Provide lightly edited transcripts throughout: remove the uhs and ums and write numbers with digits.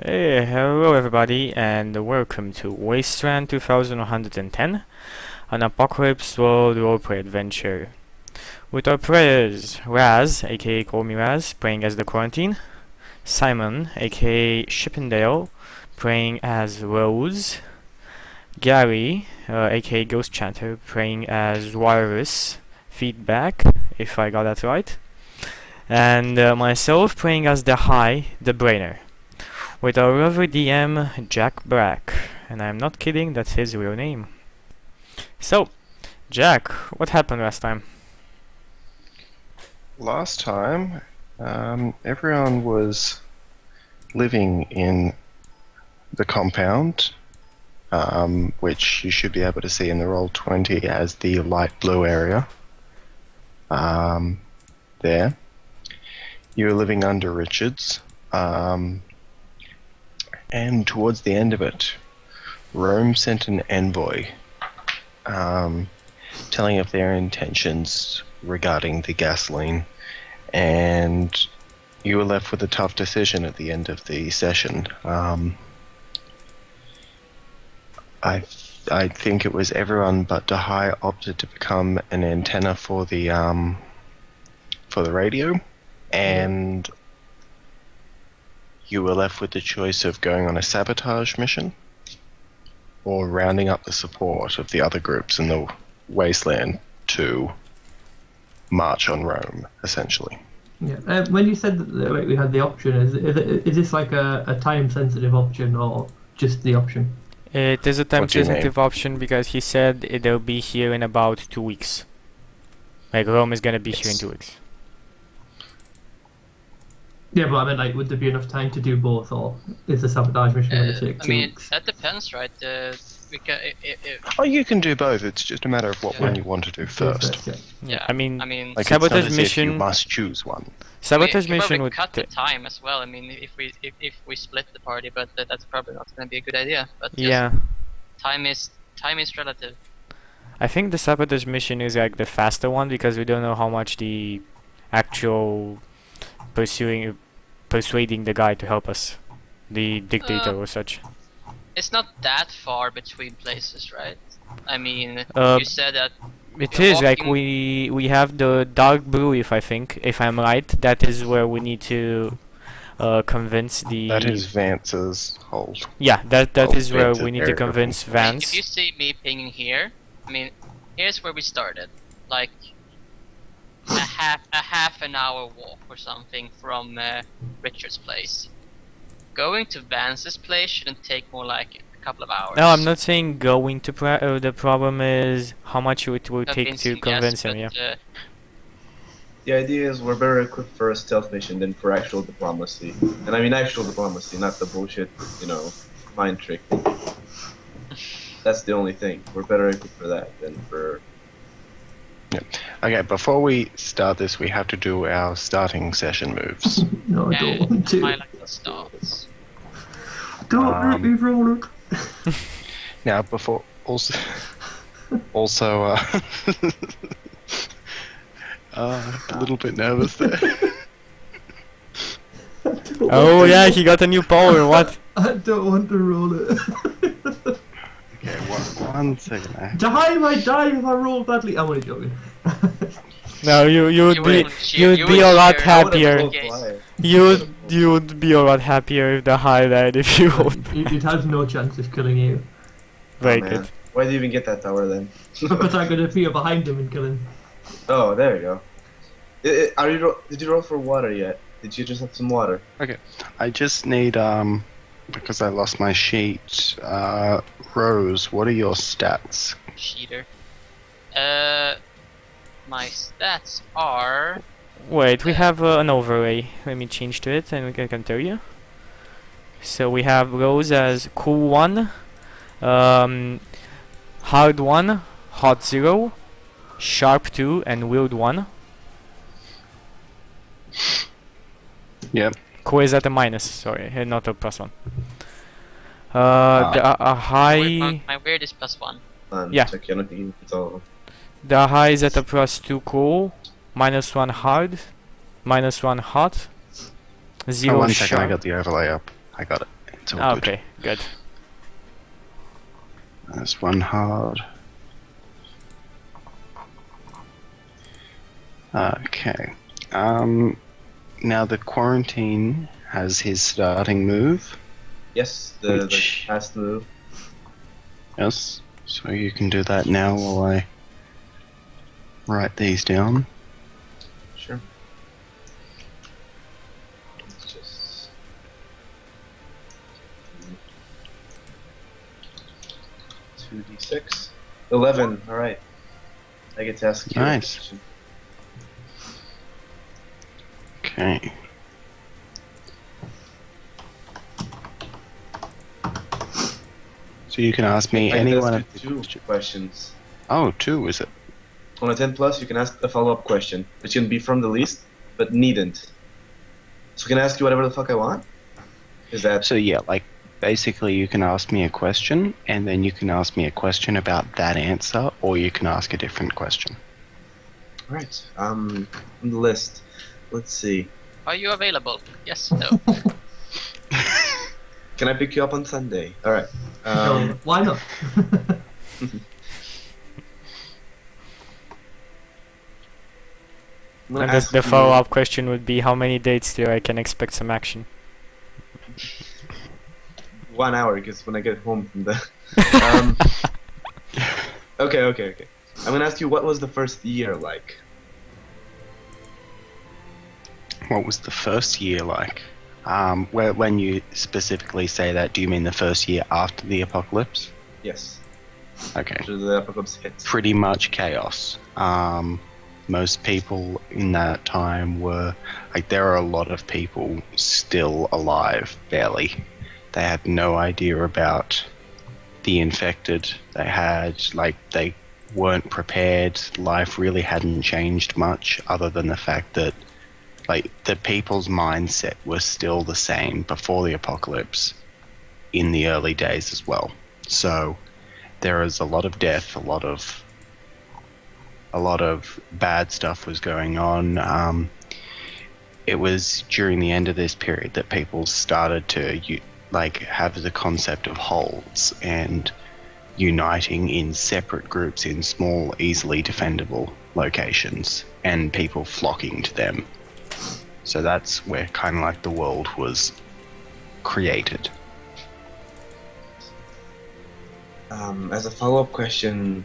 Hey, hello everybody, and welcome to Wasteland 2110, an apocalypse world roleplay adventure. With our players, Raz, aka Call Me Raz, playing as the Quarantine, Simon, aka Chippendale, playing as Rose, Gary, aka Ghost Chanter, playing as Wireless Feedback, if I got that right, and myself playing as the High, the Brainer. with our lovely DM, Jack Brack. And I'm not kidding, that's his real name. So, Jack, what happened last time? Last time, everyone was living in the compound, which you should be able to see in the Roll20 as the light blue area. There. You were living under Richards, and towards the end of it, Rome sent an envoy telling of their intentions regarding the gasoline, and you were left with a tough decision at the end of the session. I think it was everyone but Dahai opted to become an antenna for the radio, and you were left with the choice of going on a sabotage mission or rounding up the support of the other groups in the Wasteland to march on Rome, essentially. Yeah. When you said that we had the option, is this like a time-sensitive option or just the option? It is a What do you time-sensitive option because he said it'll be here in about 2 weeks. Like, Rome is gonna be here in 2 weeks. Yeah, but I mean, like, would there be enough time to do both, or is the sabotage mission going to take 2 weeks? That depends, right? We can, Oh, you can do both. It's just a matter of what one you want to do first. yeah. I mean, Like, sabotage it's not as if you mission. must choose one. Sabotage we mission probably would. cut the time as well. I mean, if we split the party, but that's probably not going to be a good idea. But just Yeah. time is relative. I think the sabotage mission is like the faster one because we don't know how much the actual persuading the guy to help us, the dictator or such. It's not that far between places, right? I mean, Uh, you said that. It You're is like walking- we have the dark blue, if I'm right. That is where we need to convince the. That is Vance's hold. Yeah, that Oh, is where Vance's we need to area. convince If you Vance. see me pinging here, I mean, here's where we started. Like a half an hour walk or something from Richard's place. Going to Vance's place shouldn't take more like a couple of hours. No, I'm not saying going to. The problem is how much it will take to convince him. Yeah. But, The idea is we're better equipped for a stealth mission than for actual diplomacy. And I mean actual diplomacy, not the bullshit, mind trick. That's the only thing. We're better equipped for that than for... Okay, before we start this, we have to do our starting session moves. No, I don't want to. I like the starts. Don't make me roll it. Now, before also, a little bit nervous there. Oh yeah, he got a new power. What? I don't want to roll it. Okay, one second. Dahai might die if I roll badly. I'm only joking. No, you would be you'd be a lot happier. You would be a lot happier if the highlight if you would. It has no chance of killing you. Very man. good. Why did you even get that tower then? Because I'm going to appear behind him and kill him. Oh, there you go. Did you roll for water yet? Did you just have some water? Okay, I just need because I lost my sheet. Rose, what are your stats? Cheater. My stats are. Wait, we have an overlay. Let me change to it and we can tell you. So we have Rose as cool 1, hard 1, hot 0, sharp 2, and wield 1. Yep. Cool is at a minus, sorry, not a +1. The high. My weird is +1. Yeah. Check, I don't think it's all of them. The high is at a +2 cool, -1 hard, -1 hot, 0 Oh, one second, sharp. I got the overlay up. I got it. It's all good. Okay, good. There's one hard. Okay. Now the quarantine has his starting move. Yes, the Which- past move. Yes. So you can do that now while I write these down. Sure. Let's just... 6. 11. All right. I get to ask you a Nice. question. Okay. So you can ask me I any get one to of ask the you 2 questions. questions. Oh, two, is it? On a 10 plus, you can ask a follow-up question, which can be from the least, but needn't. So I can ask you whatever the fuck I want? Is that... So yeah, like basically you can ask me a question and then you can ask me a question about that answer, or you can ask a different question. Alright, on the list. Let's see. Are you available? Yes, no. Can I pick you up on Sunday? Alright. No, why not? I'm gonna And ask the you- follow-up question would be how many dates till I can expect some action? 1 hour, because when I get home from the... Okay. I'm gonna ask you, what was the first year like? What was the first year like? When you specifically say that, do you mean the first year after the apocalypse? Yes. Okay. After the apocalypse hit. Pretty much chaos. Most people in that time were like, there are a lot of people still alive, barely. They had no idea about the infected. They weren't prepared. Life really hadn't changed much, other than the fact that the people's mindset was still the same before the apocalypse in the early days as well. So there is a lot of death, a lot of bad stuff was going on. It was during the end of this period that people started to have the concept of holds and uniting in separate groups in small, easily defendable locations, and people flocking to them. So that's where kind of like the world was created. As a follow-up question,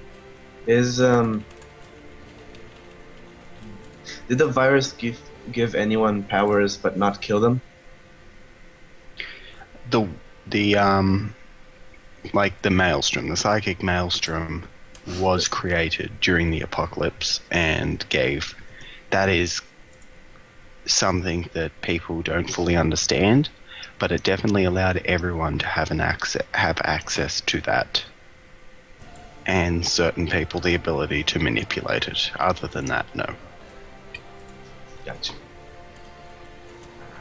did the virus give anyone powers but not kill them? The maelstrom, the psychic maelstrom, was created during the apocalypse and that is something that people don't fully understand, but it definitely allowed everyone to have access to that, and certain people the ability to manipulate it. Other than that, no. Gotcha.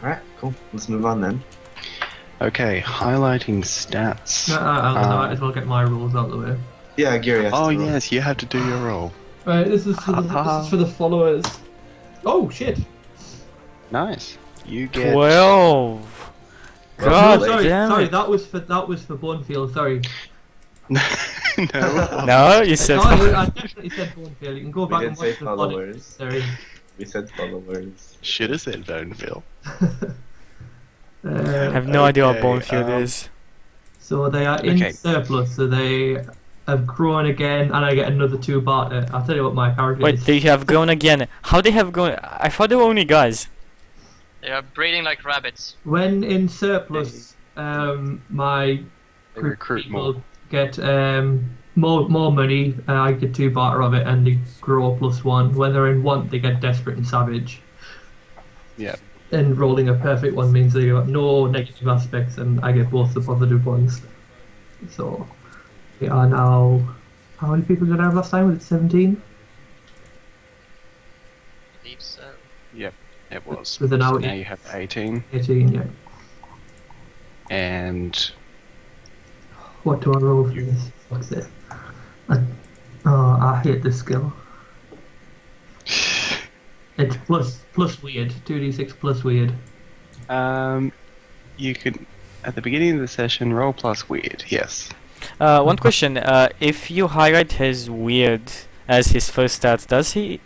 Alright, cool. Let's move on then. Okay, highlighting stats. I might as well get my rules out of the way. Yeah, Gary has Oh to roll. yes, you have to do your roll. Right, this is for the followers. Oh shit! Nice. You get 12! Well, God no, damn sorry, it. that was for Bonefield. Sorry. no. No, you said... No, I definitely said Bonefield. You can go We back didn't and say watch the pod. followers. Sorry. We said followers. Should have said Boneville. I have no idea what Okay, Bonefield is. So they are in Okay. surplus, so they have grown again, and I get another 2 barter. I'll tell you what my character Wait, is. they have grown again. How they have grown? I thought they were only guys. They are breeding like rabbits. When in surplus, my They group recruit people more. get more money. I get 2 barter of it, and they grow +1. When they're in want, they get desperate and savage. Yeah. And rolling a perfect one means they got no negative aspects, and I get both the positive ones. So we are now. How many people did I have last time? Was it 17? I believe so. Yep, it was. With an So out- now you have 18, 18, yeah. and What do I roll for this? What's it? I hate this skill. It's plus weird. 2d6 plus weird. you can, at the beginning of the session, roll plus weird, yes. One question. If you highlight his weird as his first stats, does he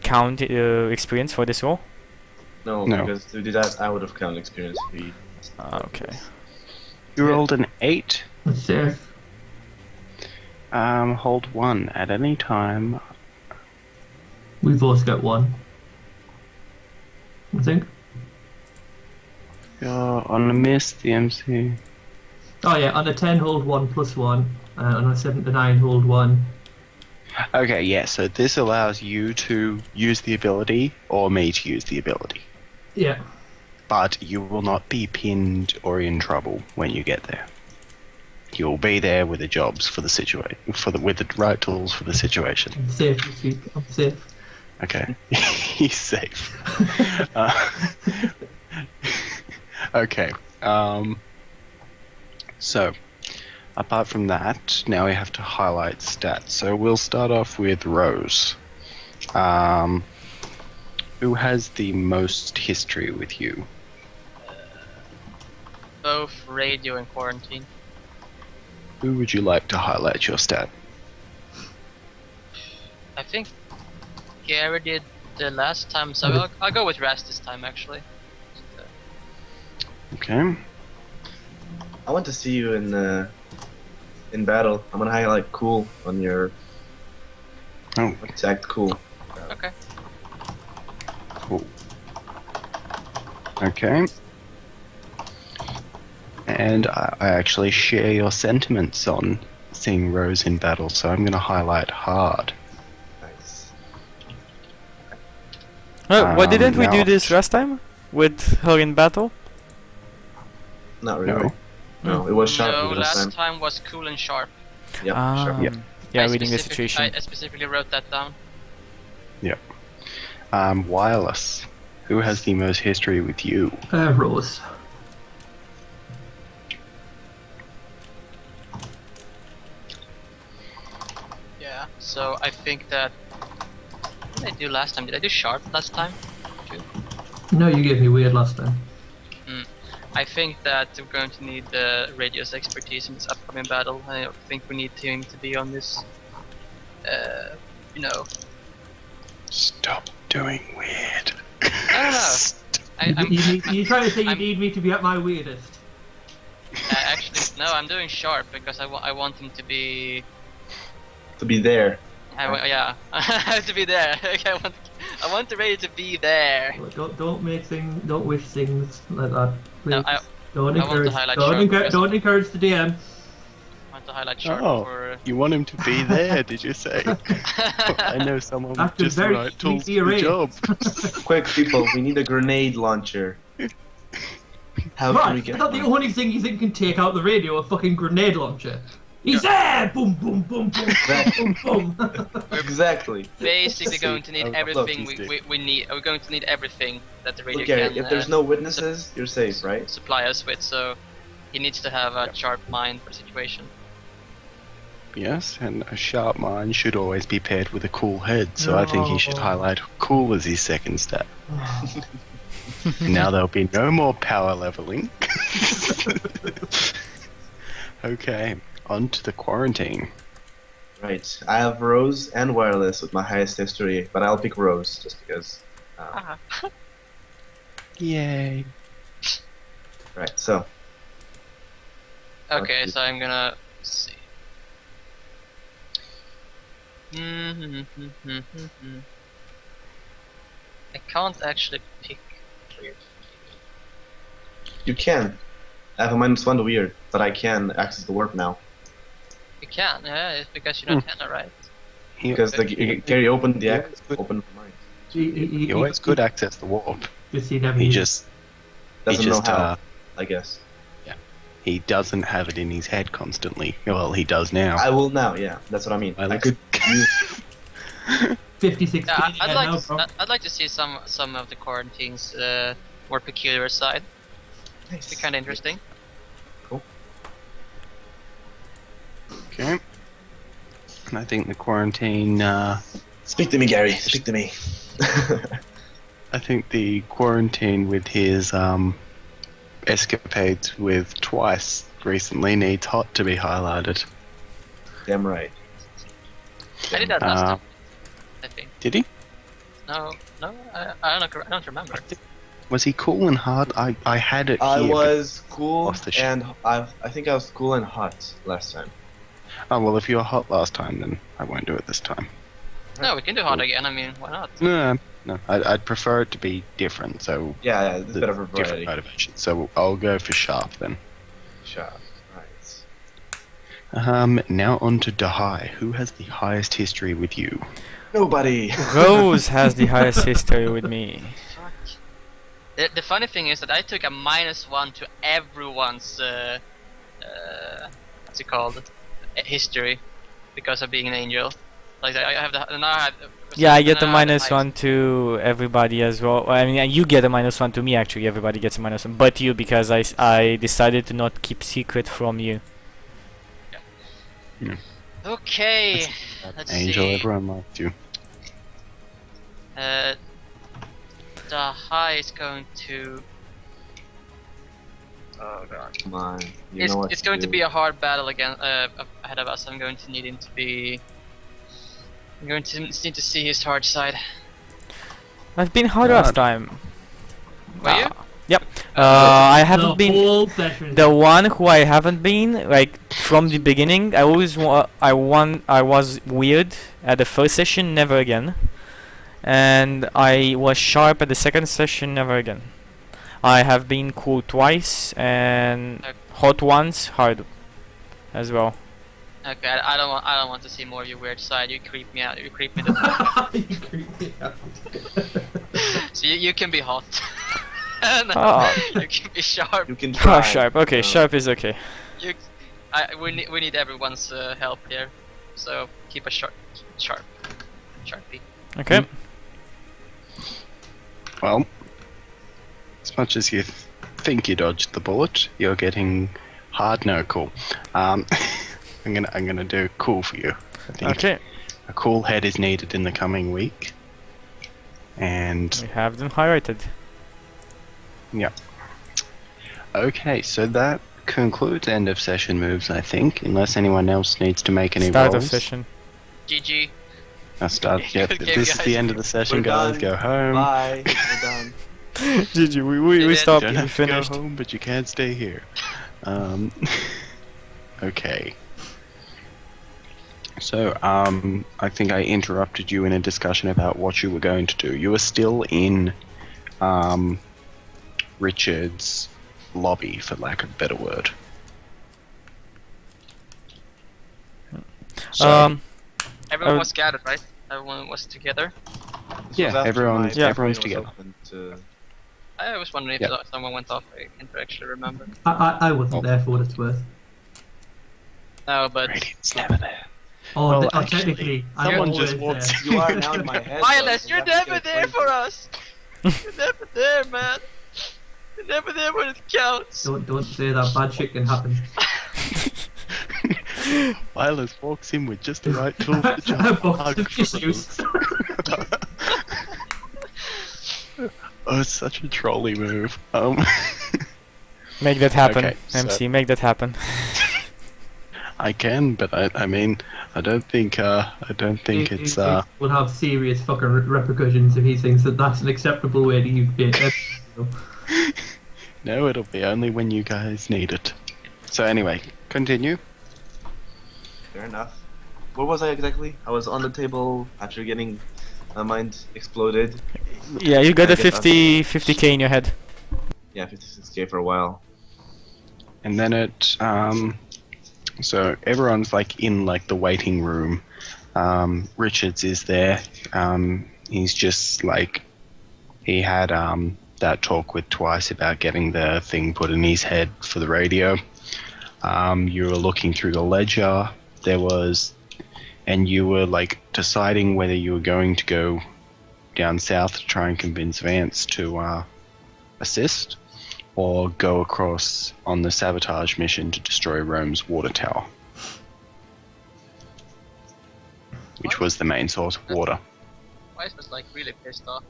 count experience for this roll? No, No. because to do that, I would have counted experience fee. Okay. You Yeah. rolled an 8. Let's see. Hold 1 at any time. We both get 1. I think. You're on a miss, the MC. Oh yeah, on a 10 hold 1 plus 1, on a 7 to 9 hold 1. Okay, yeah, so this allows you to use the ability or me to use the ability. Yeah. But you will not be pinned or in trouble when you get there. You'll be there with the jobs for the situation, with the right tools for the situation. I'm safe this week. I'm safe. Okay, he's safe. Okay. So, apart from that, now we have to highlight stats. So we'll start off with Rose. Who has the most history with you? Both radio and quarantine. Who would you like to highlight your stat? I think Gary did the last time, so I'll go with Raz this time actually. Okay. I want to see you in battle. I'm gonna highlight cool on your Oh, exact cool. Okay. cool. Okay. And I actually share your sentiments on seeing Rose in battle, so I'm going to highlight hard. Nice. Oh, why didn't we now- do this last time? With her in battle? Not really. No. No, it was sharp No, this last time. time was cool and sharp. Yep, sharp. Yep. Yeah, I reading the specific- situation. I specifically wrote that down. Wireless. Who has the most history with you? Rose. Yeah. So I think that. What did I do last time? Did I do sharp last time? No, you gave me weird last time. I think that we're going to need the radio's expertise in this upcoming battle. I think we need him to be on this. You know. Stop doing weird. I don't know. You're trying to say you I'm- need me to be at my weirdest. Actually, no. I'm doing sharp because I want him to be. To be there. Yeah, I have to be there. Okay, I want the radio to be there. Don't wish things like that. Please. No, I don't I want to encourage. highlight Don't, sharp encourage because- don't encourage the DM. want to highlight sharp Oh, for. you want him to be there, did you say? I know someone with After just the very right tools sneaky for the array. job. Quick, people, we need a grenade launcher. How can we Right, get I thought the one? only thing you think can take out the radio a fucking grenade launcher. He's there! Boom, boom, boom, boom, boom, boom, boom. Exactly. Basically going to need Oh, everything look, we need. We're going to need everything that the radio Look, Gary, can if there's no witnesses, you're safe, right? supply us with. So he needs to have a sharp mind for the situation. Yes, and a sharp mind should always be paired with a cool head, so I think he should No. highlight cool as his second stat. Now there'll be no more power leveling. Okay, on to the quarantine. Right. I have Rose and Wireless with my highest history, but I'll pick Rose just because. Yay. Right, so. Okay, Okay. so I'm gonna see. I can't actually pick. You can. I have a -1 to weird, but I can access the warp now. You can, yeah, it's because you're not Hannah, right? Because Gary opened the Yeah, act, it's good. opened mine. He always could access the warp. Just he never He used just Doesn't he know just how, I guess. he doesn't have it in his head constantly. Well, he does now. I will now, yeah. That's what I mean. I Wireless. could use 56 Yeah, Canadian I'd like now, to. bro. I'd like to see some of the quarantine's more peculiar side. It'd be kind of interesting. Okay. And I think the quarantine. Speak to me, Gary. Speak to me. I think the quarantine with his escapades with twice recently needs hot to be highlighted. Damn right. I did that last Uh, time. I think. Did he? No, I don't remember. Was he cool and hard? I had it I here. was cool Off the ship. and I think I was cool and hot last time. Oh well, if you were hot last time, then I won't do it this time. No, we can do hard again. I mean, why not? No. I'd prefer it to be different. So Yeah, it's a bit of a different variety. motivation. So I'll go for sharp then. Sharp. Right. Now on to Dahai. Who has the highest history with you? Nobody. Rose has the highest history with me. Fuck. The funny thing is that I took a -1 to everyone's what's it called, history, because of being an angel. Like I have the now I have. Yeah, I get the now I have the -1 highest- to everybody as well. I mean, you get a -1 to me actually. Everybody gets a -1, but you, because I decided to not keep secret from you. Okay, let's Angel, see. everyone likes you. The high is going to. Oh god. Come on. You know what It's going to do. be a hard battle again ahead of us. I'm going to need him to be. I'm going to need to see his hard side. I've been hard last time. Were you? Yep. I haven't the been. whole session. The one who I haven't been, like from the beginning, I was weird at the first session, never again. And I was sharp at the second session, never again. I have been cool twice and Okay. hot once, hard as well. Okay, I don't want to see more of your weird side. You creep me out. You creep me the fuck. You creep me out. So you can be hot. No, Ah. you can be sharp. You can try. Sharp, okay, No. sharp is okay. We need everyone's help here. So keep a sharpie. Okay. Well, as much as you think you dodged the bullet, you're getting hard no cool. I'm gonna do cool for you. I think Okay. a cool head is needed in the coming week. And We have them highlighted. okay, so that concludes end of session moves, I think, unless anyone else needs to make any Start rolls. of session. GG. Yep, Good if game, this is guys. the end of the session, We're guys. done. Go home. Bye. We're done. GG, You we did. stopped, You don't we have to go finished. home, but you can't stay here. Okay. So, I think I interrupted you in a discussion about what you were going to do. You were still in, Richard's lobby, for lack of a better word. So, Everyone Uh, was scattered, right? Everyone was together. This Yeah, was after everyone's- my everyone's brain was together. open to- I was wondering if Yep. someone went off. I can't actually remember. I wasn't there for what it's worth. No, but Radiant's never there. Oh, Well, oh actually, technically, I'm someone always just walks there. You are now in my head. Violet, though, you're so you have to never stay there away for us. You're never there, man. You're never there when it counts. Don't say that. Bad shit can happen. Violet walks in with just the right tool for the A job. box Hug of for tissues. Oh, it's such a trolley move. Make that happen, Okay, so- MC, make that happen. I can, but I mean, I don't think it's It will have serious fucking repercussions if he thinks that that's an acceptable way to use it. no, it'll be only when you guys need it. So anyway, continue. Fair enough. Where was I exactly? I was on the table after getting my mind exploded. Yeah, you got I a guess 50k in your head. Yeah, 56k for a while. And then so everyone's like in like the waiting room. Richards is there. He's just like, he had that talk with Twice about getting the thing put in his head for the radio. You were looking through the ledger. And you were like deciding whether you were going to go down south to try and convince Vance to assist, or go across on the sabotage mission to destroy Rome's water tower, which was the main source of water. Weiss was like really pissed off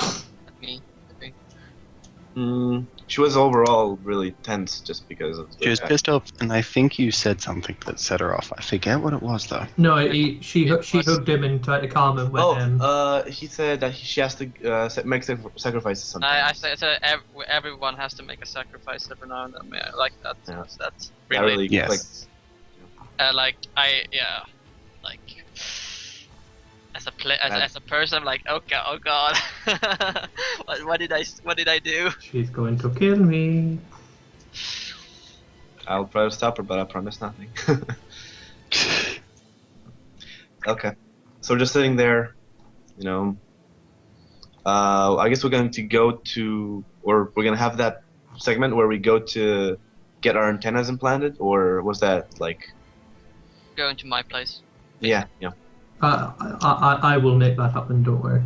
at me, I think. She was overall really tense just because of She was pissed off, and I think you said something that set her off. I forget what it was though. No, she hugged him and tried to calm him when. He said that she has to make sacrifices sometimes. I said everyone has to make a sacrifice every now and then. Yeah, I like that. Yeah. That's That really, really Yes. like as a person, I'm like, oh god, what did I do? She's going to kill me. I'll try to stop her, but I promise nothing. Okay. So we're just sitting there, you know. I guess we're going to go to, or we're going to have that segment where we go to get our antennas implanted, or was that like? Going to my place. Yeah, yeah. I will make that happen. Don't worry.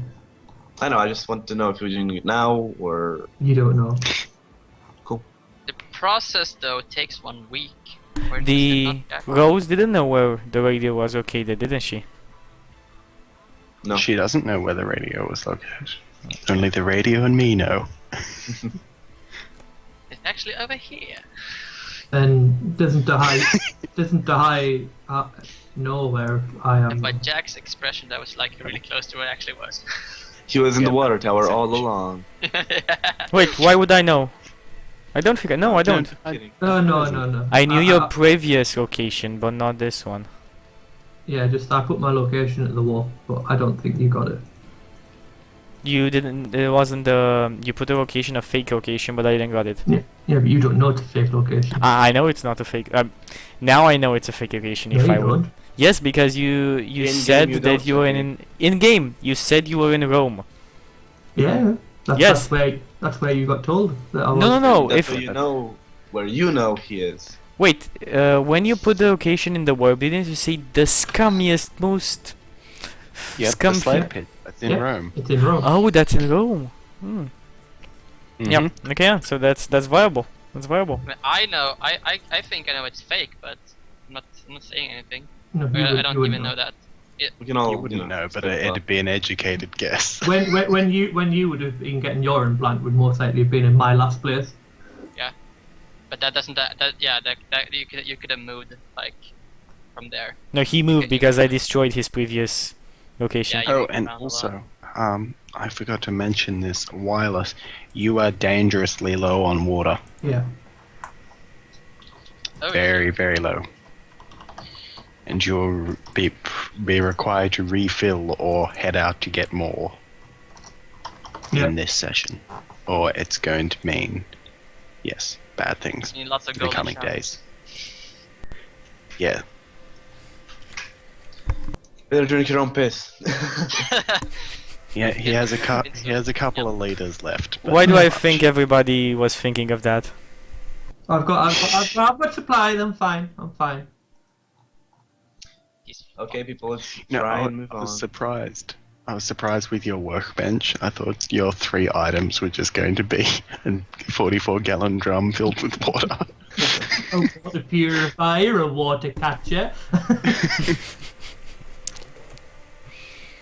I know. I just want to know if we're doing it now or. You don't know. The process though takes 1 week. Where does it The not get? Rose didn't know where the radio was located, didn't she? No. She doesn't know where the radio was located. Only the radio and me know. It's actually over here. Then doesn't the high know where I am? And by Jack's expression, that was like really close to where it actually was. He was in the Yeah, water tower all essentially. along. Wait, why would I know? I don't think I know. I don't. Kidding. No. I knew your previous location, but not this one. Yeah, just I put my location at the wall, but I don't think you got it. You didn't. It wasn't the. You put a location, a fake location, but I didn't got it. Yeah, but you don't know it's a fake location. I know it's not a fake. Now I know it's a fake location. Yeah, If you I would. don't. Yes, because you In-game said you that don't you were say. in game. You said you were in Rome. Yeah. Yes. That's where you got told that I was. No. That's If where you know where you know he is. wait, when you put the location in the web, didn't you say the scummiest, most Yep, scum? the slave pit. That's in Yeah. Rome. It's in Rome. Oh, that's in Rome. Hmm. Mhm. Yep. Okay. Yeah. So that's viable. That's viable. I mean, I know. I think I know it's fake, but I'm not saying anything. No, I don't you even know that. We can all. You wouldn't know, but speculate. it'd be an educated guess. When you would have been getting your implant would most likely have been in my last place. But that doesn't. That you could have moved like from there. No, he moved Okay. because I destroyed his previous location. Yeah, you Oh, moved and around a lot. also, I forgot to mention this. Wireless, you are dangerously low on water. Yeah. Oh, Very, very low. And you'll be required to refill or head out to get more Yeah. in this session, or it's going to mean, yes, bad things You need lots of in the golden coming showers. days. Yeah, Better drink your own piss. yeah. He has a It's he has a couple of liters left. but Why do not I much. think everybody was thinking of that? I've got supplies. I'm fine. He's- Okay, people, let's No, try I, and move I was on. surprised. I was surprised with your workbench. I thought your 3 items were just going to be a 44-gallon drum filled with water. A water purifier, a water catcher,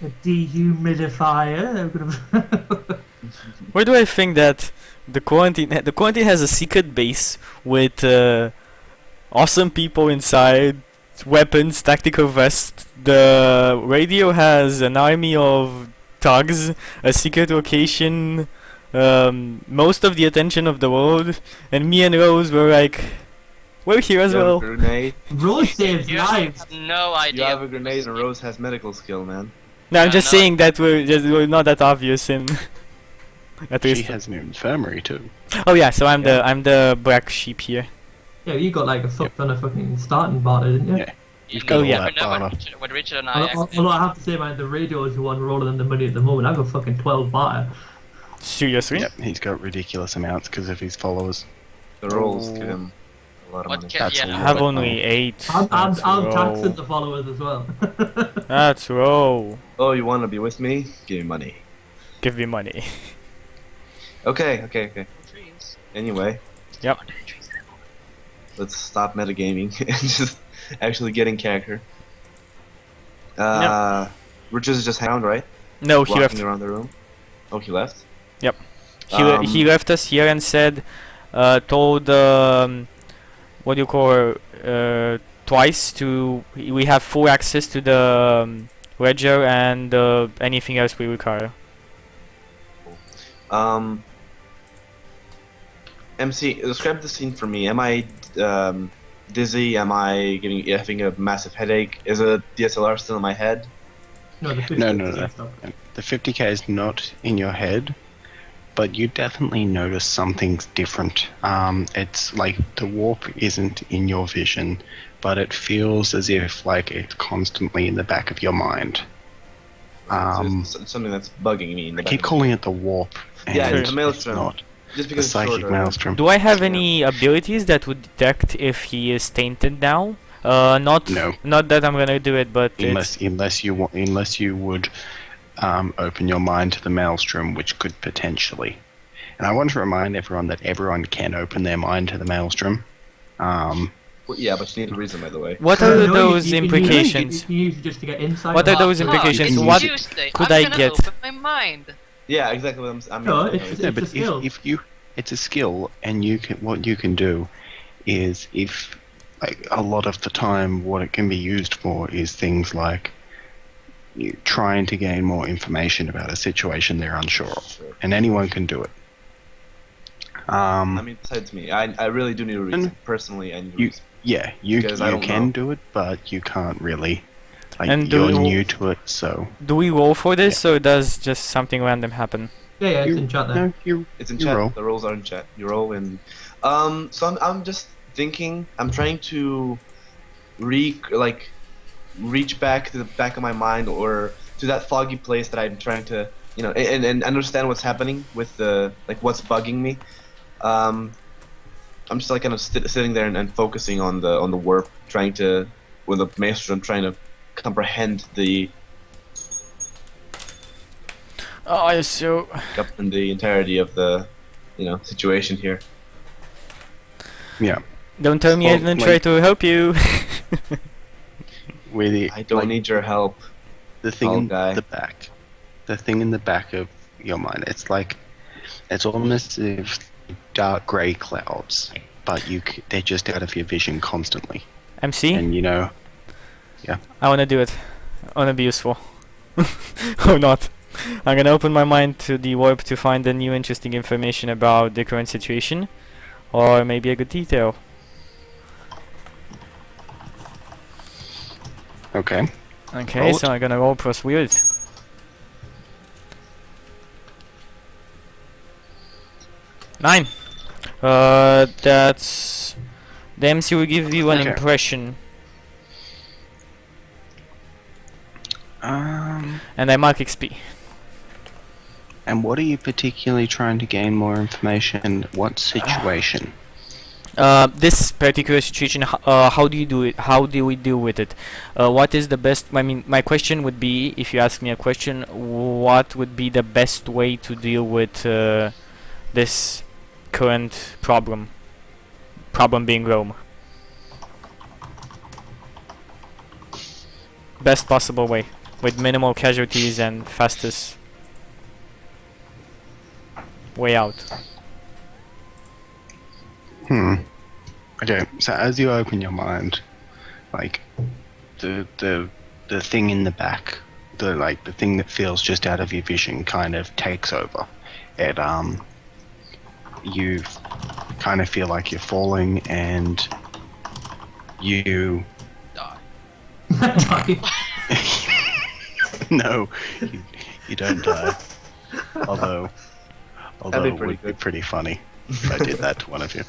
a dehumidifier. Why do I think that the quarantine has a secret base with awesome people inside, weapons, tactical vests. The radio has an army of thugs, a secret location, most of the attention of the world, and me and Rose were like, we're here as You have a well. grenade. Rose saves You lives. have no You idea. have a grenade, and Rose has medical skill, man. No, I'm Yeah, just no. saying that we're not that obvious in. At She least. has an infirmary too. Oh yeah, so I'm the black sheep here. Yeah, you got like a fuck ton of fucking starting barter, didn't you? Yeah. You got all never that know barter. what Richard and I Although I have to say, man, the radio is the one rolling the money at the moment. I've got fucking 12 barter. Seriously? Yep, he's got ridiculous amounts because of his followers. The rolls give him a lot of What money. can, That's yeah. a I lot. have only 8. I'm That's taxing row. the followers as well. That's row. Oh, you want to be with me? Give me money. Give me money. Okay. Trees. Anyway, Yep. let's stop metagaming and just actually get in character. Richard's just hanging around, right? No, he left. Walking around the room. Oh, he left? He left us here and said, told what do you call twice to we have full access to the ledger and anything else we require. MC, describe the scene for me. Am I dizzy? Am I having a massive headache? Is a DSLR still in my head? No, the 50 No. stuff. The 50k is not in your head. but you definitely notice something's different. It's like the warp isn't in your vision, but it feels as if like it's constantly in the back of your mind. So it's something that's bugging me in the I back keep of my calling head. it the warp, and Yeah, it's the it's maelstrom. not. Just The because it's psychic shorter. maelstrom. Do I have Yeah. any abilities that would detect if he is tainted now? Not No. not that I'm gonna do it, but it's Unless you would open your mind to the maelstrom, which could potentially. And I want to remind everyone that everyone can open their mind to the maelstrom. Well, yeah, but you need a reason, by the way. what are No, those you can implications? Use, you can use it just to get insight. What are or- those implications? You can What use it. Tuesday, could I'm I gonna get? open my mind. Yeah, exactly what I mean. No, exactly. it's No, a but skill. if you, it's a skill, and what you can do is if like a lot of the time, what it can be used for is things like you trying to gain more information about a situation they're unsure of, Sure. and anyone can do it. I mean, besides me, I really do need a reason. And Personally, I need a you- reason. Yeah, you Because I don't can know. do it, but you can't really. Like, And do you're you- new to it, so Do we roll for this, or does just something random happen? Yeah, it's you, in chat there. no, you It's in you chat. roll. The rolls are in chat. You roll and so I'm just thinking. I'm trying to reach back to the back of my mind or to that foggy place that I'm trying to and understand what's happening with the what's bugging me. I'm just like kind of sitting there and focusing on the warp, trying to with the maelstrom, trying to comprehend the Oh, so in the entirety of the situation here. Yeah, don't tell me I Well, didn't like- try to help you. with the I don't need your help. the thing tall in guy. the thing in the back of your mind. It's almost as if dark grey clouds, but they're just out of your vision constantly, MC, and I wanna do it. I wanna be useful. Or not. I'm gonna open my mind to the warp to find the new interesting information about the current situation, or maybe a good detail. okay. Okay, Roll so it. I'm gonna roll plus weird. Nine. That's the MC will give you an Okay. impression, Um, and I mark XP. and what are you particularly trying to gain more information? What situation? This particular situation, how do you do it? How do we deal with it? What is the best? I mean, my question would be, if you ask me a question, what would be the best way to deal with this current problem? Problem being Rome. Best possible way, with minimal casualties and fastest way out. Okay, so as you open your mind, like the thing in the back, the thing that feels just out of your vision kind of takes over. It you kind of feel like you're falling and you Die. no, you don't die. Although That'd be it pretty would be good. pretty funny if I did that to one of you.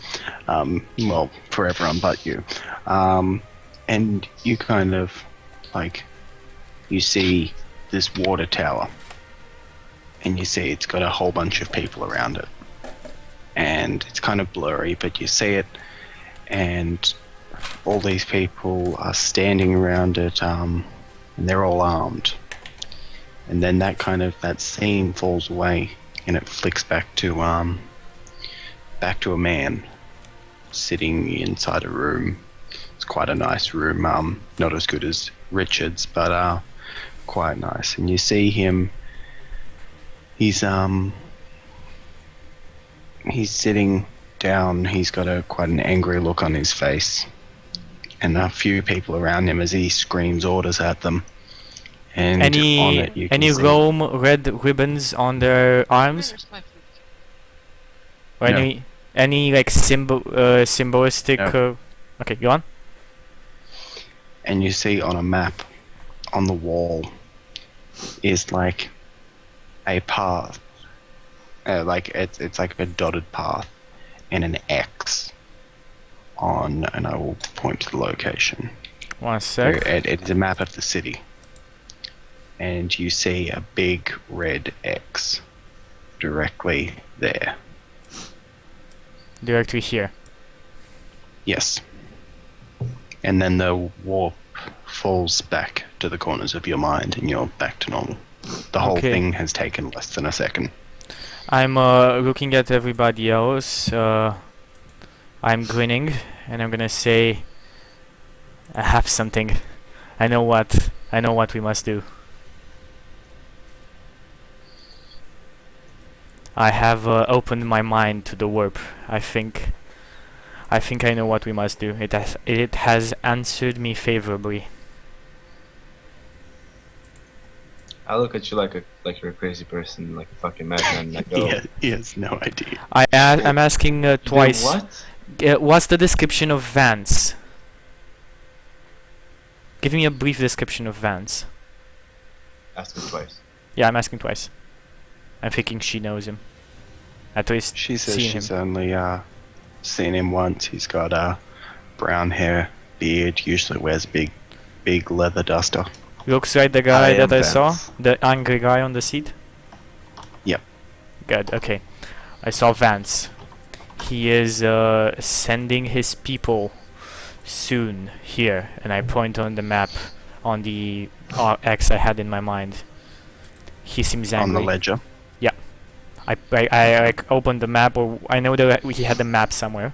Well, for everyone but you. And you kind of like you see this water tower, and you see it's got a whole bunch of people around it, and it's kind of blurry, but you see it, and all these people are standing around it, and they're all armed. And then that scene falls away, and it flicks back to a man sitting inside a room. It's quite a nice room, not as good as Richard's, but quite nice. And you see him. He's sitting down. He's got quite an angry look on his face, and a few people around him as he screams orders at them. And on it you can Any see Rome red ribbons on their arms? Where's my food? Or No. any like symbolistic? No. Okay, go on. and you see on a map on the wall is like a path, like it's like a dotted path and an X on, and I will point to the location. One So sec. it's a map of the city, and you see a big red X directly there. Directly here. Yes. And then the warp falls back to the corners of your mind, and you're back to normal. The whole Okay. thing has taken less than a second. I'm looking at everybody else. I'm grinning, and I'm gonna say, I have something. I know what. I know what we must do. I have opened my mind to the warp. I think I know what we must do. It has answered me favorably. I look at you like you're a crazy person, like a fucking madman. Like, oh. He has no idea. I'm asking You did twice. What? What's the description of Vance? Give me a brief description of Vance. Asked me twice. Yeah, I'm asking twice. I'm thinking she knows him. At least She says seen she's him. only seen him once. He's got brown hair, beard, usually wears big leather duster. Looks like the guy I that am I saw, Vance. the angry guy on the seat. Yep. Good. Okay, I saw Vance. He is sending his people soon here, and I point on the map on the X I had in my mind. He seems On angry. the ledger. I like open the map, or I know that he had the map somewhere.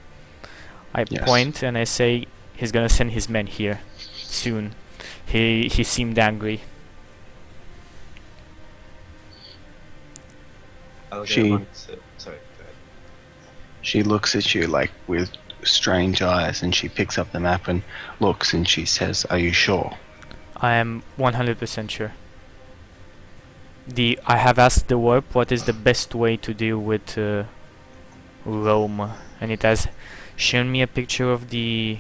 I Yes. point and I say he's gonna send his men here soon. He seemed angry. I look at She- everyone. Sorry. Go ahead. She looks at you like with strange eyes, and she picks up the map and looks, and she says, "Are you sure?" I am 100% sure. I have asked the warp what is the best way to deal with Rome, and it has shown me a picture of the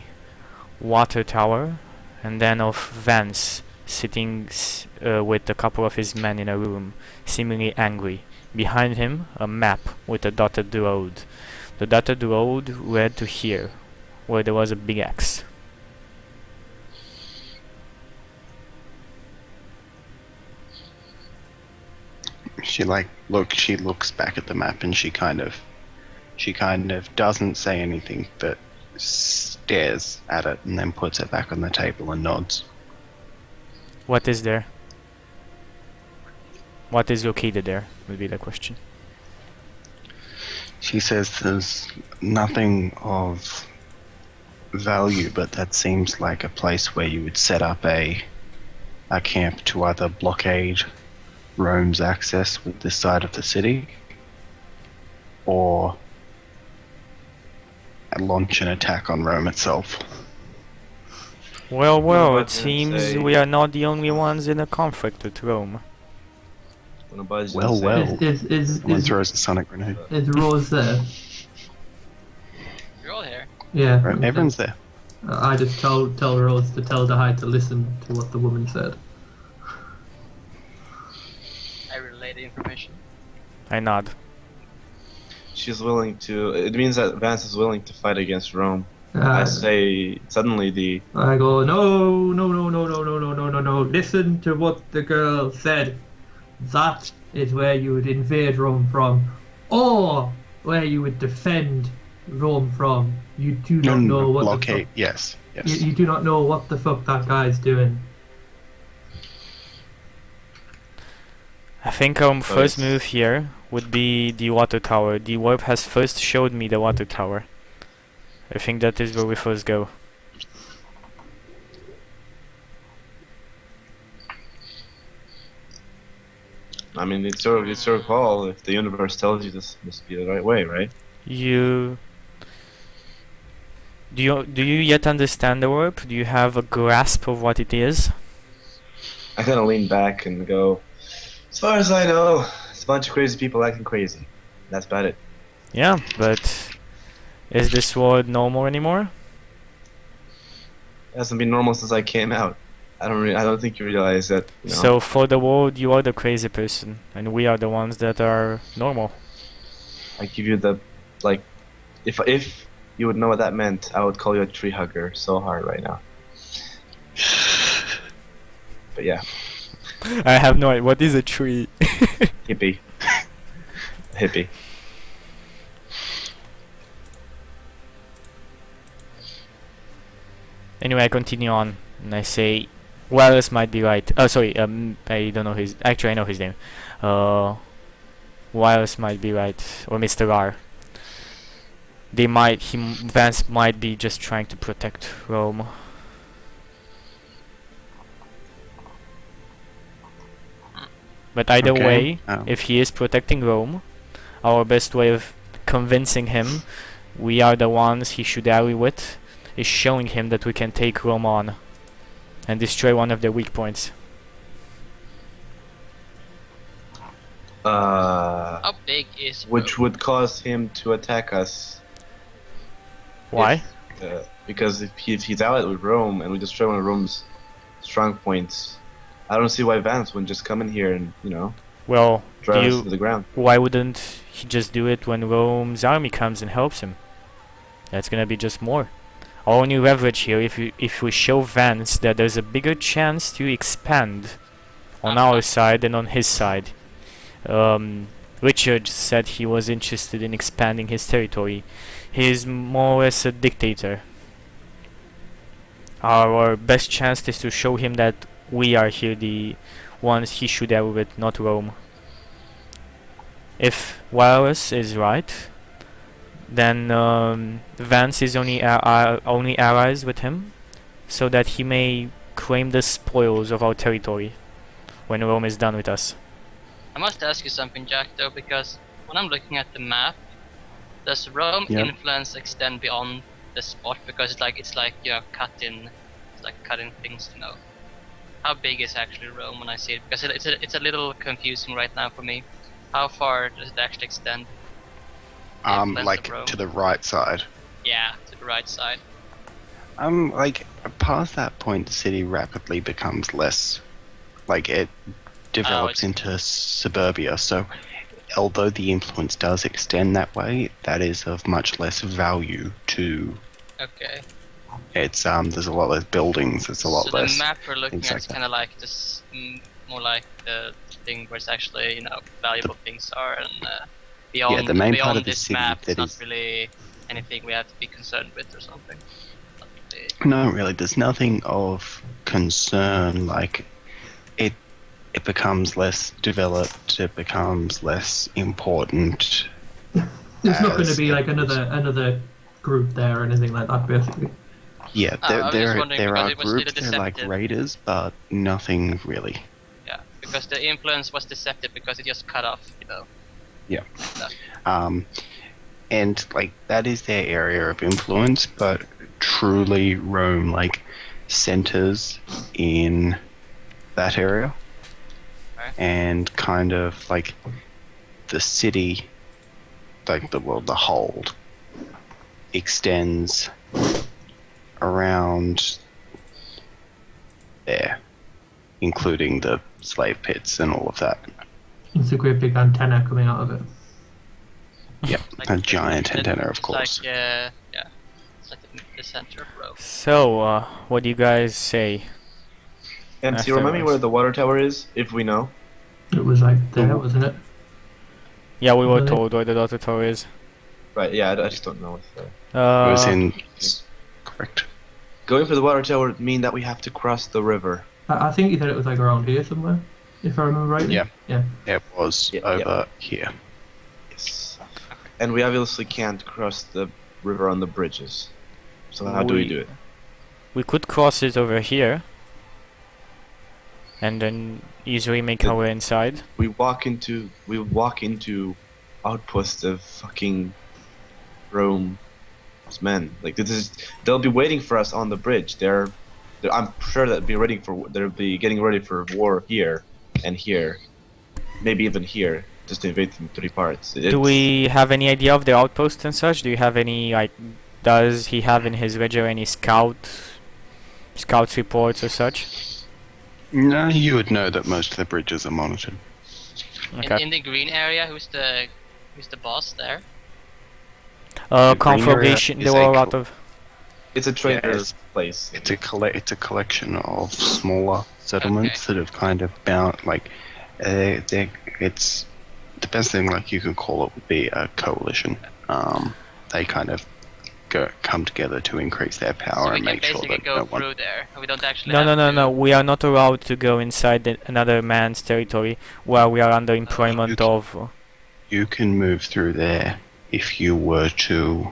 water tower, and then of Vance sitting with a couple of his men in a room, seemingly angry. Behind him, a map with a dotted road. The dotted road led to here, where there was a big X. She looks back at the map, and she kind of doesn't say anything, but stares at it, and then puts it back on the table and nods. What is there? What is located there, would be the question. She says there's nothing of value, but that seems like a place where you would set up a camp to either blockade Rome's access with this side of the city, or launch an attack on Rome itself. Well, Well, it seems say- we are not the only ones in a conflict with Rome. When a buzz Well, say- well. Is Someone throws a sonic grenade. Rose there? You're all here. Yeah. Right, everyone's there. I just tell Rose to tell the High to listen to what the woman said. I relay the information. I nod. She's willing to. It means that Vance is willing to fight against Rome. I Uh, say suddenly the. I go, no. Listen to what the girl said. That is where you would invade Rome from, or where you would defend Rome from. You do not know what blockade. Yes, yes. you do not know what the fuck that guy's doing. I think our first it's- move here would be the water tower. The warp has first showed me the water tower. I think that is where we first go. I mean, it's your call. If the universe tells you this must be the right way, right? Do you yet understand the warp? Do you have a grasp of what it is? I kind of lean back and go. As far as I know, it's a bunch of crazy people acting crazy. That's about it. Yeah, but is this world normal anymore? It hasn't been normal since I came out. I don't think you realize that. You know, So for the world, you are the crazy person, and we are the ones that are normal. I give you the like. If you would know what that meant, I would call you a tree hugger so hard right now. But yeah, I have no idea. What is a tree? hippie. Hippie. Anyway, I continue on and I say, Wallace might be right. Oh, sorry. I don't know his. Actually, I know his name. Wallace might be right, or Mr. R. Vance might be just trying to protect Rome. But either Okay, way, if he is protecting Rome, our best way of convincing him we are the ones he should ally with is showing him that we can take Rome on and destroy one of their weak points. How big is Which would cause him to attack us. Why? Because if he's allied with Rome and we destroy one of Rome's strong points, I don't see why Vance wouldn't just come in here and, Well, drive us to the ground. why wouldn't he just do it when Rome's army comes and helps him? That's gonna be just more. Our only leverage here, if we show Vance that there's a bigger chance to expand on our side than on his side. Richard said he was interested in expanding his territory. He is more or less a dictator. Our best chance is to show him that we are here the ones he should ally with, not Rome. If Wallace is right, then Vance is only allies with him, so that he may claim the spoils of our territory when Rome is done with us. I must ask you something, Jack, though, because when I'm looking at the map, does Rome influence extend beyond the spot? Because it's like cutting things, How big is actually Rome when I see it? Because it's a little confusing right now for me. How far does it actually extend? Like to the right side. Yeah, to the right side. Like past that point, the city rapidly becomes less. Like it develops into suburbia. So, although the influence does extend that way, that is of much less value to. Okay. It's there's a lot less buildings. It's a lot so less. So the map we're looking at like is kind of like this, more like the thing where it's actually valuable things are, and beyond the main beyond part of the this city map, that it's not is really anything we have to be concerned with or something. No, really, there's nothing of concern. Like it becomes less developed. It becomes less important. There's not going to be like another group there or anything like that, basically. Yeah, I was just wondering there because are it was groups. really They're like deceptive. raiders, but nothing really. Yeah, because the influence was deceptive because it just cut off, Yeah. Like that. And like that is their area of influence, but truly Rome like centers in that area. Okay. And kind of like the city, like the hold extends around there, including the slave pits and all of that. It's a great big antenna coming out of it. Yep, a giant antenna, of course. Like, yeah, it's like the center of Rome. So, what do you guys say? MC, remind me where the water tower is, if we know. It was like there, wasn't it? Yeah, we were Really? told where the water tower is. Right, yeah, I just don't know. It was in... Correct. Going for the water tower would mean that we have to cross the river. I think you said it was like around here somewhere, if I remember rightly. Yeah. Yeah. It was over here. Yes. And we obviously can't cross the river on the bridges. So how do we do it? We could cross it over here, and then easily make our way inside. We walk into outposts of fucking Rome's men. Like they'll be waiting for us on the bridge. I'm sure they'll be getting ready for war here and here, maybe even here, just to invade in 3 parts. Do we have any idea of the outposts and such? Do you have any does he have in his ledger any scouts reports or such? No, you would know that most of the bridges are monitored. Okay. In the green area, who's the Who's the boss there? The green Conflagration. area There is were a a lot of. It's a trader's it's- place. It's a collection of smaller settlements that have kind of bound like it's the best thing like you could call it would be a coalition. They kind of come together to increase their power So we and can make sure basically that go no one. through there. We don't actually No, have no, no, to... no. We are not allowed to go inside another man's territory while we are under employment You of. You can move through there if you were to.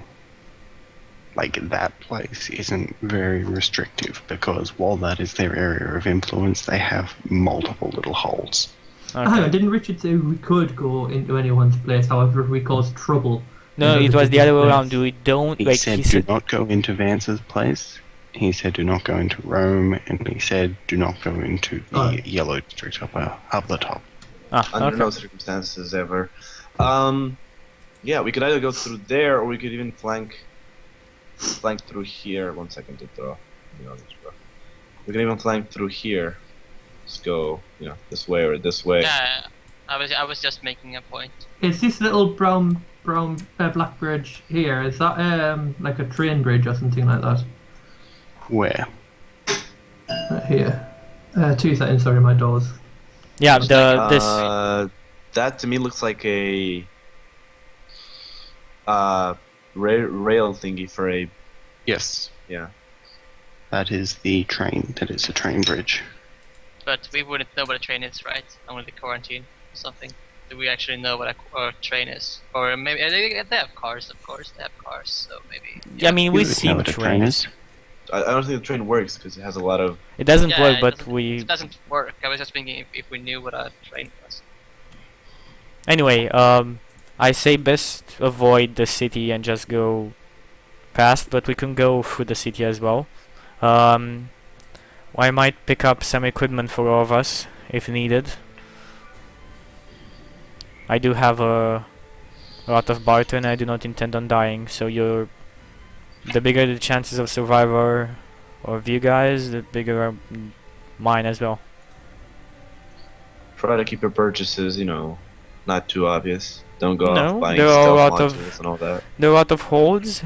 Like that place isn't very restrictive because while that is their area of influence, they have multiple little holes. Hang on, Okay. didn't Richard say we could go into anyone's place, however, if we cause trouble? No, in it other was the other way people's around. place? We don't He like. said, He "Do said. not go into Vance's place." He said, "Do not go into Rome," and he said, "Do not go into the Alright. yellow district up the top." Under Okay. no circumstances ever. Yeah, we could either go through there or we could even flank through here. 1 second to throw. We can even flank through here. Let's go, this way or this way. Yeah, I was just making a point. Is this little brown black bridge here? Is that like a train bridge or something like that? Where? Here. 2 seconds. Sorry, my doors. Yeah, this. That to me looks like a rail thingy for a Yes, yeah. that is the train. That is a train bridge. But we wouldn't know what a train is, right? Only the quarantine or something. Do we actually know what a train is? Or maybe they have cars, of course. They have cars, so maybe. Yeah, I mean, You we've would know seen what a train trains. is. I don't think the train works because it has a lot of. It doesn't Yeah, work, it but doesn't- we. It doesn't work. I was just thinking if we knew what a train was. Anyway, I say best avoid the city and just go past, but we can go through the city as well. I might pick up some equipment for all of us if needed. I do have a lot of barter and I do not intend on dying, so the bigger the chances of survivor of you guys, the bigger are mine as well. Try to keep your purchases, not too obvious. Don't go No, off buying there are a stealth lot of- modules and all that. There are a lot of holds.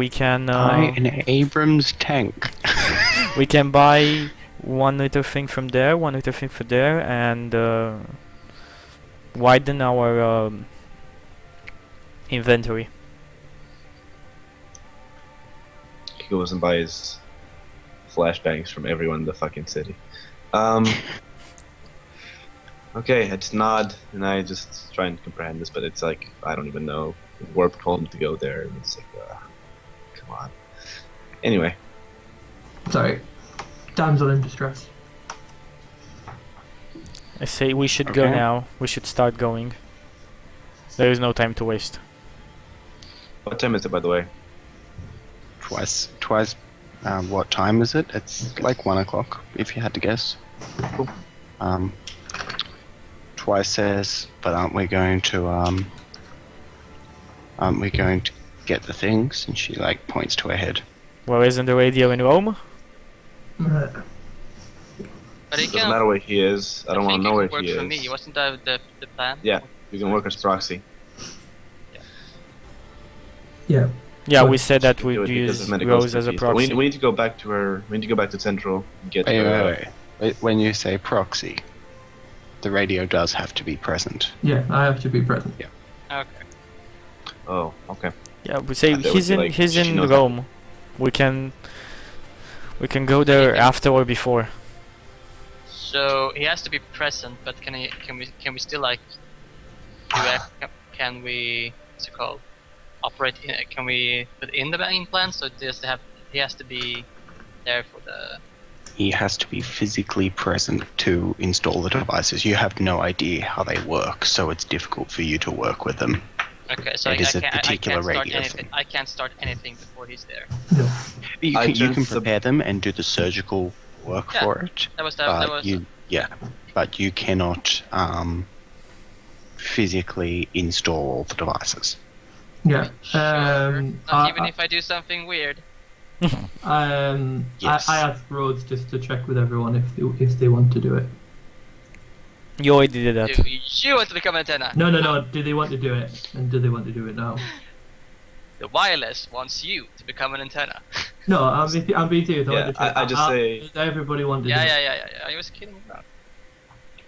We can Buy an Abrams tank. we can buy 1 little thing from there, 1 little thing from there, and widen our inventory. He goes and buys flashbangs from everyone in the fucking city. Okay, I just nod and I just try and comprehend this, but it's like I don't even know. Warp told him to go there, and it's like, come on. Anyway, Sorry. Damsel in distress. I say we should go Okay. now. We should start going. There is no time to waste. what time is it, by the way? Twice. What time is it? It's like 1 o'clock, if you had to guess. Cool. Twice says, but aren't we going to get the things? And she like points to her head. Well, isn't the radio in Rome? Right. But it Doesn't can. matter where he is. I don't want to know where work he for is. me. Wasn't that the plan? Yeah, you can work as proxy. Yeah. Yeah, Well, we said that Do we'd it because use of medical Rose as a expertise. But proxy. we need to go back to her. We need to go back to Central and get Wait, her. wait. When you say proxy, the radio does have to be present. Yeah, I have to be present. Okay. Oh, okay. Yeah, we say I thought it he's would in be like he's she in knows Rome. We can go there Yeah. after or before. So he has to be present, but can we still like can we what's it called operate in, can we put in the main plan, so he has to be there for the He has to be physically present to install the devices. You have no idea how they work, so it's difficult for you to work with them. Okay, so It is a particular I can't start radio anything. thing. I can't start anything before he's there. No. You can turned prepare them and do the surgical work Yeah, for it, That was but you cannot physically install all the devices. Yeah. Sure. Not I, even if I do something weird. Yes. I asked Rhodes just to check with everyone if they want to do it. You already did that. Do you want to become an antenna? No. Do they want to do it? And do they want to do it now? The wireless wants you to become an antenna. No, I'm being serious. Yeah, I just say- Does everybody want to do it? Yeah. I was kidding about.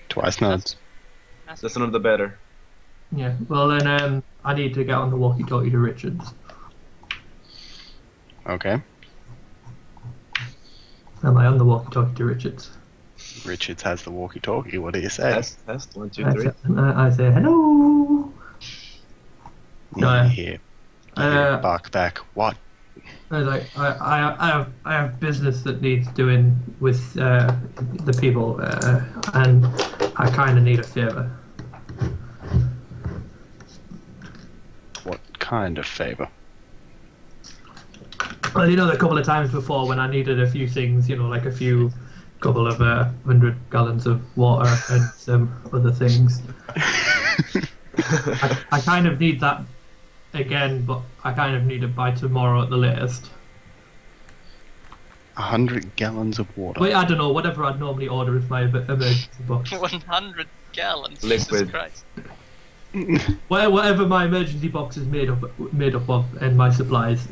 Twice nods. That's none of the better. Yeah. Well then, I need to get on the walkie-talkie to Richards. Okay. Am I on the walkie-talkie to Richards? Richards has the walkie-talkie. What do you say? Test. 1, 2, I 3. say hello. No, You hear bark back. What? I was like, I have business that needs doing with the people, and I kind of need a favor. What kind of favor? Well, you know, a couple of times before when I needed a few things, you know, like couple of 100 gallons of water and some other things. I kind of need that again, but I kind of need it by tomorrow at the latest. 100 gallons of water. Wait, I don't know, whatever I'd normally order is my emergency box. 100 gallons. Liquid. Jesus Christ. Whatever my emergency box is made up of, and my supplies.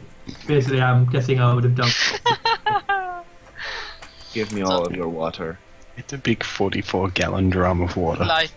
Basically, I'm guessing I would have done. Give me all of your water. It's a big 44-gallon drum of water. Like